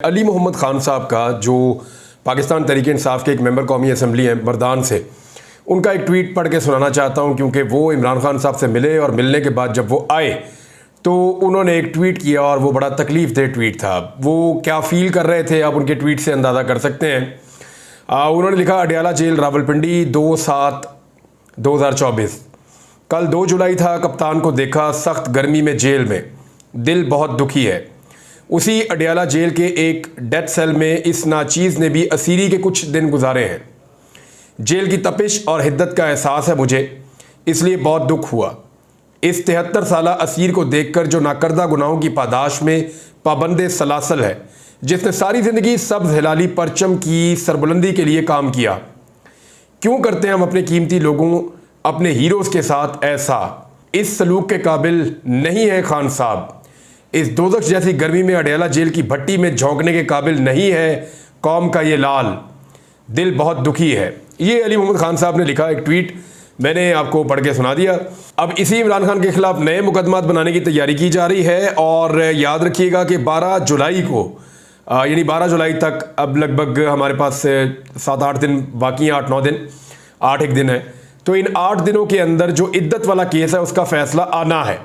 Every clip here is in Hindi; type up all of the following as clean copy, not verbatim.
अली मोहम्मद खान साहब का जो पाकिस्तान तहरीक इंसाफ के एक मेंबर कौमी असम्बली हैं मर्दान से, उनका एक ट्वीट पढ़ के सुनाना चाहता हूं क्योंकि वो इमरान खान साहब से मिले और मिलने के बाद जब वो आए तो उन्होंने एक ट्वीट किया और वो बड़ा तकलीफ दे ट्वीट था। वो क्या फ़ील कर रहे थे आप उनके ट्वीट से अंदाज़ा कर सकते हैं। उन्होंने लिखा, अडयाला जेल रावलपिंडी 2/7/2024। कल 2 जुलाई था, कप्तान को देखा सख्त गर्मी में जेल में, दिल बहुत दुखी है। उसी अडयाला जेल के एक डेथ सेल में इस नाचीज़ ने भी असीरी के कुछ दिन गुजारे हैं। जेल की तपिश और हिद्दत का एहसास है मुझे, इसलिए बहुत दुख हुआ। इस 73 साला असीर को देखकर जो नाकर्दा गुनाहों की पादाश में पाबंदे सलासल है, जिसने सारी ज़िंदगी सब्ज़ हिलाली परचम की सरबुलंदी के लिए काम किया। क्यों करते हैं हम अपने कीमती लोगों, अपने हीरोज़ के साथ ऐसा? इस सलूक के काबिल नहीं है खान साहब। इस दोज़ख जैसी गर्मी में अडयाला जेल की भट्टी में झोंकने के काबिल नहीं है कौम का ये लाल, दिल बहुत दुखी है। ये अली मोहम्मद खान साहब ने लिखा एक ट्वीट, मैंने आपको पढ़ के सुना दिया। अब इसी इमरान खान के खिलाफ नए मुकदमात बनाने की तैयारी की जा रही है और याद रखिएगा कि 12 जुलाई को यानी 12 जुलाई तक अब लगभग हमारे पास 7-8 दिन बाकी हैं, 8-9 दिन, 8 दिन है। तो इन 8 दिनों के अंदर जो इद्दत वाला केस है उसका फैसला आना है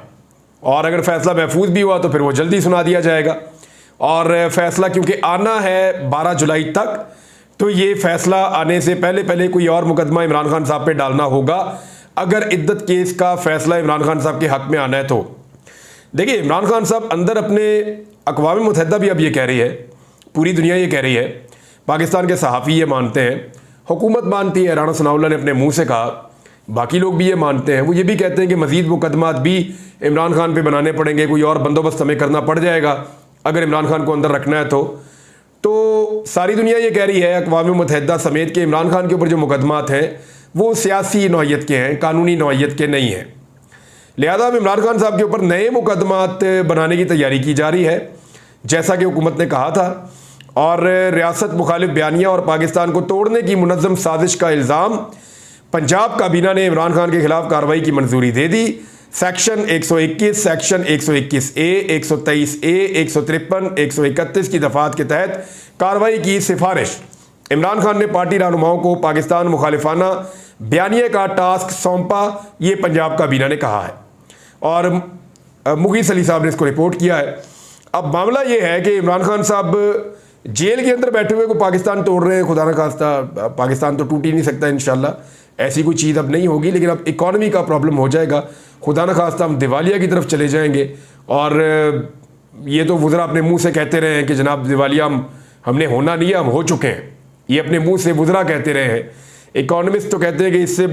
और अगर फैसला महफूज भी हुआ तो फिर वो जल्दी सुना दिया जाएगा। और फैसला क्योंकि आना है 12 जुलाई तक, तो ये फैसला आने से पहले पहले कोई और मुकदमा इमरान खान साहब पे डालना होगा अगर इद्दत केस का फैसला इमरान खान साहब के हक में आना है। तो देखिए, इमरान खान साहब अंदर अपने अक़वाम मुत्तहिदा भी अब ये कह रही है, पूरी दुनिया ये कह रही है, पाकिस्तान के सहाफ़ी ये मानते हैं, हुकूमत मानती है, राना सनाउल्लाह ने अपने मुँह से कहा, बाकी लोग भी ये मानते हैं। वो ये भी कहते हैं कि मज़ीद मुकदमात भी इमरान खान पे बनाने पड़ेंगे, कोई और बंदोबस्त हमें करना पड़ जाएगा अगर इमरान खान को अंदर रखना है तो सारी दुनिया ये कह रही है, अक़वाम मुत्तहिदा समेत, कि इमरान खान के ऊपर जो मुकदमात हैं वो सियासी नौइयत के हैं, कानूनी नौइयत के नहीं हैं। लिहाजा अब इमरान खान साहब के ऊपर नए मुकदमात बनाने की तैयारी की जा रही है जैसा कि हुकूमत ने कहा था। और रियासत मुखालिफ बयानिया और पाकिस्तान को तोड़ने की मुनज़्ज़म साजिश का इल्ज़ाम, पंजाब काबीना ने इमरान खान के खिलाफ कार्रवाई की मंजूरी दे दी। सेक्शन 121, सेक्शन 121A, 123A, 153, 131 की दफात के तहत कार्रवाई की सिफारिश। इमरान खान ने पार्टी रहनुमाओं को पाकिस्तान मुखालिफाना बयानिया का टास्क सौंपा, ये पंजाब काबीना ने कहा है और मुगीस अली साहब ने इसको रिपोर्ट किया है। अब मामला ये है कि इमरान खान साहब जेल के अंदर बैठे हुए को पाकिस्तान तोड़ रहे हैं। खुदा न खास्ता पाकिस्तान तो टूट ही नहीं सकता, इंशाल्लाह ऐसी कोई चीज़ अब नहीं होगी, लेकिन अब इकॉनमी का प्रॉब्लम हो जाएगा। खुदा न खास्ता हम दिवालिया की तरफ चले जाएंगे। और ये तो वुज़रा अपने मुंह से कहते रहे हैं कि जनाब दिवालिया हमने होना नहीं है, हम हो चुके हैं। ये अपने मुंह से वुज़रा कहते रहे हैं। इकॉनमिस्ट तो कहते हैं कि इससे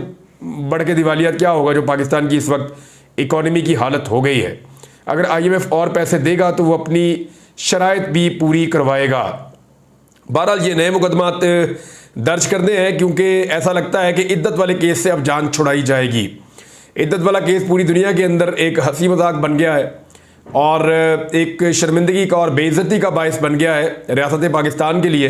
बढ़ के दिवालिया क्या होगा जो पाकिस्तान की इस वक्त इकॉनमी की हालत हो गई है। अगर IMF और पैसे देगा तो वो अपनी शराइत भी पूरी करवाएगा। बहरहाल ये नए मुकदमात दर्ज करने हैं क्योंकि ऐसा लगता है कि इद्दत वाले केस से अब जान छुड़ाई जाएगी। इद्दत वाला केस पूरी दुनिया के अंदर एक हंसी मजाक बन गया है और एक शर्मिंदगी का और बेइज्जती का बायस बन गया है रियासत पाकिस्तान के लिए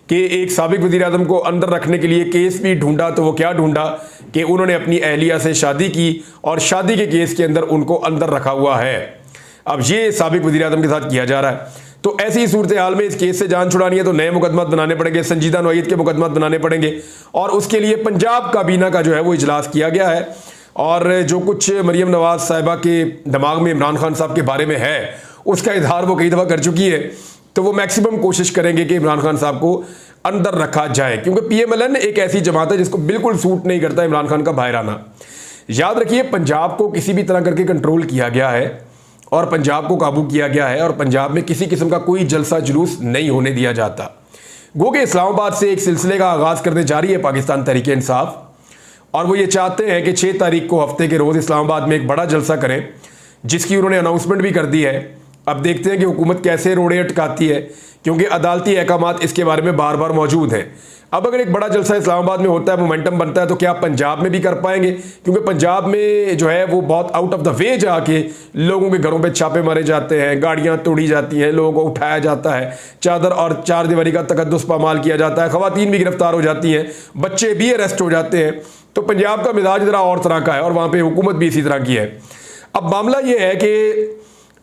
कि एक साबिक वज़ीर आज़म को अंदर रखने के लिए केस भी ढूंढा तो वो क्या ढूंढा कि उन्होंने अपनी अहलिया से शादी की और शादी के केस के अंदर उनको अंदर रखा हुआ है। अब ये साबिक वज़ीर आज़म के साथ किया जा रहा है। तो ऐसी सूरत हाल में इस केस से जान छुड़ानी है तो नए मुकदमात बनाने पड़ेंगे, संजीदा नौइयत के मुकदमात बनाने पड़ेंगे और उसके लिए पंजाब काबीना का जो है वो इजलास किया गया है। और जो कुछ मरीम नवाज साहिबा के दिमाग में इमरान खान साहब के बारे में है उसका इजहार वो कई दफ़ा कर चुकी है, तो वो मैक्सिमम कोशिश करेंगे कि इमरान खान साहब को अंदर रखा जाए क्योंकि PMLN एक ऐसी जमात है जिसको बिल्कुल सूट नहीं करता इमरान खान का बाहर आना। याद रखिए, पंजाब को किसी भी तरह करके कंट्रोल किया गया है और पंजाब को काबू किया गया है और पंजाब में किसी किस्म का कोई जलसा जुलूस नहीं होने दिया जाता। गो के इस्लामाबाद से एक सिलसिले का आगाज़ करने जा रही है पाकिस्तान तहरीक इंसाफ और वो ये चाहते हैं कि 6 तारीख को हफ्ते के रोज़ इस्लामाबाद में एक बड़ा जलसा करें, जिसकी उन्होंने अनाउंसमेंट भी कर दी है। अब देखते हैं कि हुकूमत कैसे रोड़े अटकाती है क्योंकि अदालती अहकामात इसके बारे में बार बार मौजूद हैं। अब अगर एक बड़ा जलसा इस्लामाबाद में होता है, मोमेंटम बनता है, तो क्या पंजाब में भी कर पाएंगे? क्योंकि पंजाब में जो है वो बहुत आउट ऑफ द वे जाके लोगों के घरों पे छापे मारे जाते हैं, गाड़ियां तोड़ी जाती हैं, लोगों को उठाया जाता है, चादर और चार दीवारी का तकद्दुस पामाल किया जाता है, खवातीन भी गिरफ्तार हो जाती हैं, बच्चे भी अरेस्ट हो जाते हैं। तो पंजाब का मिजाज ज़रा और तरह का है और वहाँ पर हुकूमत भी इसी तरह की है। अब मामला ये है कि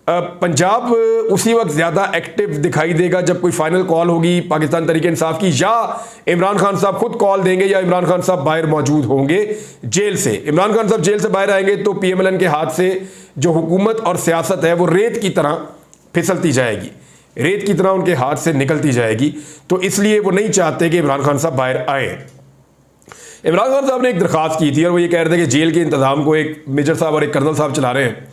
पंजाब उसी वक्त ज़्यादा एक्टिव दिखाई देगा जब कोई फाइनल कॉल होगी पाकिस्तान तहरीक इंसाफ की, या इमरान खान साहब खुद कॉल देंगे, या इमरान खान साहब बाहर मौजूद होंगे जेल से। इमरान खान साहब जेल से बाहर आएंगे तो PMLN के हाथ से जो हुकूमत और सियासत है वो रेत की तरह फिसलती जाएगी, रेत की तरह उनके हाथ से निकलती जाएगी। तो इसलिए वो नहीं चाहते कि इमरान खान साहब बाहर आए। इमरान खान साहब ने एक दरख्वास्त की थी और वो ये कह रहे थे कि जेल के इंतजाम को एक मेजर साहब और एक कर्नल साहब चला रहे हैं।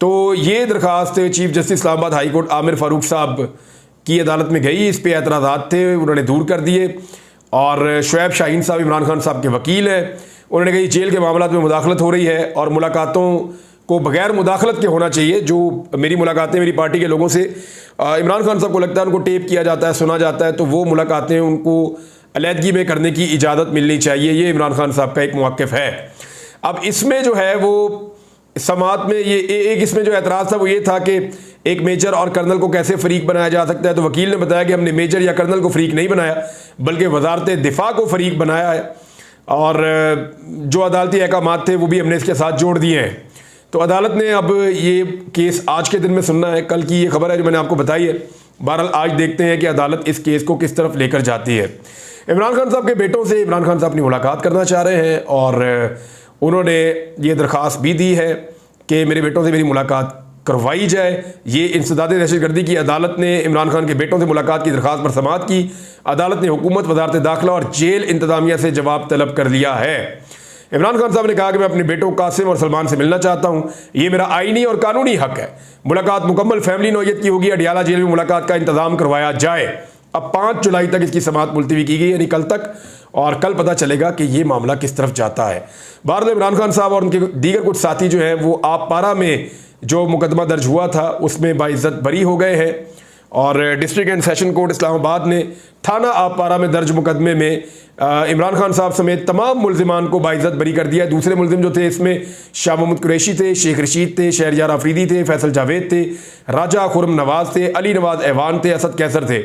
तो ये दरख्वास्त chief justice Islamabad high court Aamir Farooq साहब की अदालत में गई, इस पे एतराज़ात थे, उन्होंने दूर कर दिए। और शुएब शाहीन साहब इमरान खान साहब के वकील हैं, उन्होंने कहा जेल के मामलों में मुदाखलत हो रही है और मुलाकातों को बगैर मुदाखलत के होना चाहिए। जो मेरी मुलाकातें मेरी पार्टी के लोगों से इमरान खान साहब को लगता है उनको टेप किया जाता है, सुना जाता है, तो वो मुलाकातें उनको अलहदगी में करने की इजाज़त मिलनी चाहिए। ये इमरान खान साहब का एक मौक़िफ़ है। अब इसमें जो है वो समात में ये एक इसमें जो एतराज़ था वो ये था कि एक मेजर और कर्नल को कैसे फरीक बनाया जा सकता है। तो वकील ने बताया कि हमने मेजर या कर्नल को फरीक नहीं बनाया बल्कि वजारत दिफा को फरीक बनाया है, और जो अदालती अहकामात थे वो भी हमने इसके साथ जोड़ दिए हैं। तो अदालत ने अब ये केस आज के दिन में सुनना है। कल की ये खबर है जो मैंने आपको बताई है। बहरहाल आज देखते हैं कि अदालत इस केस को किस तरफ लेकर जाती है। इमरान खान साहब के बेटों से इमरान खान साहब अपनी मुलाकात करना चाह रहे हैं और उन्होंने ये दरख्वास्त भी दी है कि मेरे बेटों से मेरी मुलाकात करवाई जाए। ये इंसदाद दहशतगर्दी की अदालत ने इमरान खान के बेटों से मुलाकात की दरख्वास्त पर समाअत की। अदालत ने हुकूमत, वजारत दाखिला और जेल इंतजामिया से जवाब तलब कर लिया है। इमरान खान साहब ने कहा कि मैं अपने बेटों कासिम और सलमान से मिलना चाहता हूँ, ये मेरा आईनी और कानूनी हक है। मुलाकात मुकम्मल फैमिली नौयत की होगी। अडियाला जेल में मुलाकात का इंतजाम करवाया जाए। अब 5 जुलाई तक इसकी समाअत मुलतवी की गई, यानी कल तक, और कल पता चलेगा कि ये मामला किस तरफ जाता है। बहरहाल इमरान खान साहब और उनके दीगर कुछ साथी जो हैं वो आप पारा में जो मुकदमा दर्ज हुआ था उसमें बाइज्जत बरी हो गए हैं, और district and session court Islamabad ने थाना आप पारा में दर्ज मुकदमे में इमरान खान साहब समेत तमाम मुलजिमान को बाइज्जत बरी कर दिया। दूसरे मुलजिम जो थे इसमें शाह मोहम्मद कुरैशी थे, शेख रशीद थे, शहरयार आफरीदी थे, फैसल जावेद थे, राजा खुरम नवाज थे, अली नवाज ऐवान थे, असद कैसर थे।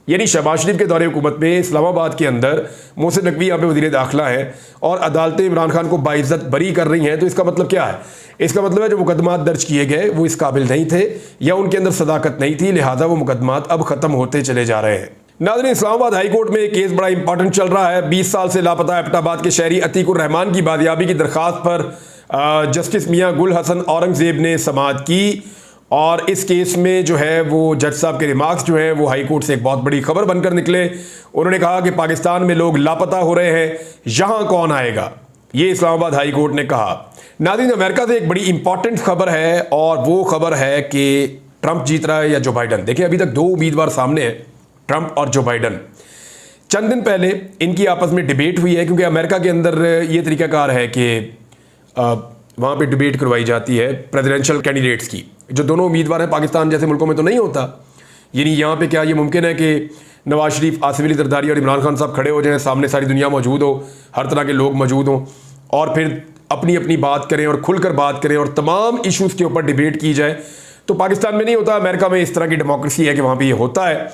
यानी शहबाज शरीफ के दौरे हुकूमत में इस्लामाबाद के अंदर मोहसिन नकवी यहाँ पे वज़ीर दाखिला है और अदालतें इमरान खान को बाइज्जत बरी कर रही हैं। तो इसका मतलब क्या है? इसका मतलब है जो मुकदमात दर्ज किए गए वो इस काबिल नहीं थे या उनके अंदर सदाकत नहीं थी, लिहाजा वो मुकदमात अब ख़त्म होते चले जा रहे हैं। नाज़रीन, इस्लामाबाद हाई कोर्ट में एक केस बड़ा इंपॉर्टेंट चल रहा है। 20 साल से लापता एबटाबाद के शहरी अतीकुर रहमान की बादियाबी की दरख्वास्त पर जस्टिस मियाँ गुल हसन औरंगजेब ने समाअत की, और इस केस में जो है वो जज साहब के रिमार्क्स जो हैं वो हाई कोर्ट से एक बहुत बड़ी खबर बनकर निकले। उन्होंने कहा कि पाकिस्तान में लोग लापता हो रहे हैं, यहाँ कौन आएगा, ये इस्लामाबाद हाई कोर्ट ने कहा। नाज़रीन, अमेरिका से एक बड़ी इंपॉर्टेंट खबर है और वो खबर है कि ट्रंप जीत रहा है या जो बाइडन। देखिए, अभी तक 2 उम्मीदवार सामने हैं, ट्रंप और जो बाइडन। चंद दिन पहले इनकी आपस में डिबेट हुई है, क्योंकि अमेरिका के अंदर ये तरीकाकार है कि वहाँ पे डिबेट करवाई जाती है प्रेसिडेंशियल कैंडिडेट्स की। जो दोनों उम्मीदवार हैं, पाकिस्तान जैसे मुल्कों में तो नहीं होता। यानी यहाँ पे क्या ये मुमकिन है कि नवाज शरीफ, आसिफ अली जरदारी और इमरान खान साहब खड़े हो जाएं, सामने सारी दुनिया मौजूद हो, हर तरह के लोग मौजूद हों, और फिर अपनी अपनी बात करें और खुलकर बात करें और तमाम इशूज़ के ऊपर डिबेट की जाए। तो पाकिस्तान में नहीं होता। अमेरिका में इस तरह की डेमोक्रेसी है कि वहाँ पर ये होता है।